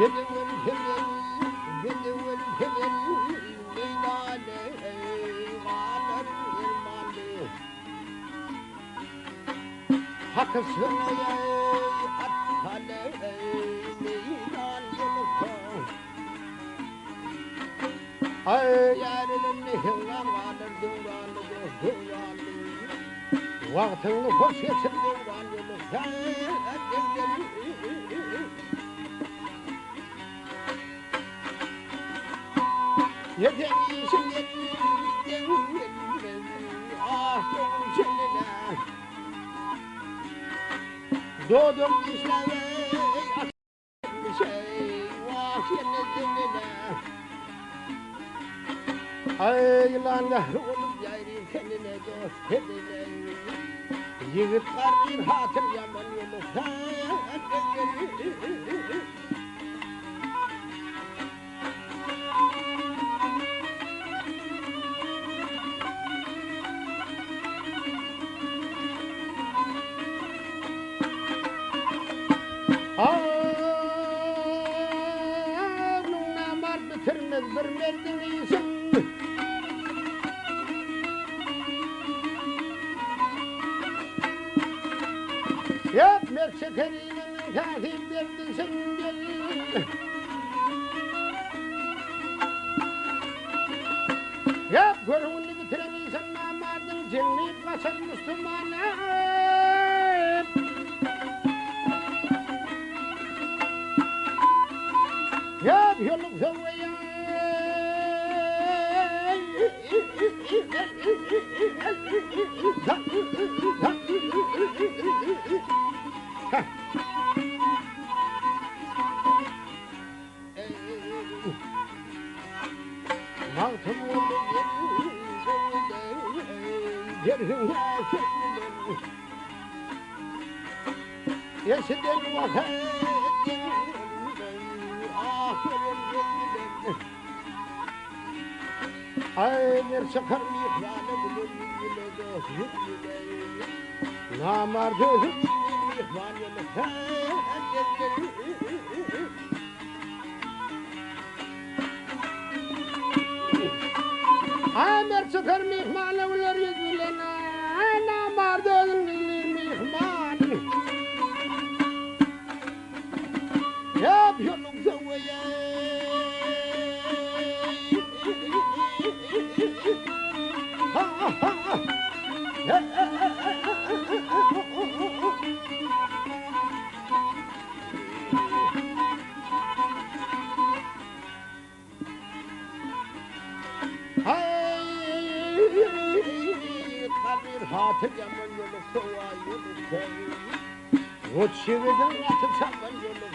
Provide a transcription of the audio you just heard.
Hakkısını at meydan yolukta ay yarının hıngan kalır duvranlı duvranlı vaktini hoş geçir duvran yolukta yeter işin ah doğum seninle doğdum işlere akşam şey vah yenildiğine ay lan olup yayrı kendine dost kendine yiğit karnın hatır yaman yolu Ağlına var bitirmez bir merdin iyisin Yap mert şekeriyle katip verdin sen gel Yap görününü bitiren iyisin namardın cennit kaçar Müslümanlar Yap yoluk zavaya Maltım oldu yerin Yeşiden vakit Ay bir çıkar mihvanı bulur yüzüne dost yüzüne Namardı mihvan yolu Ay bir çıkar mihvanı bulur yüzüne Namardı mihvan Yap yolun zavaya Kabir hatır yaman yolu kova yolu Uç şividen atı çaman yolu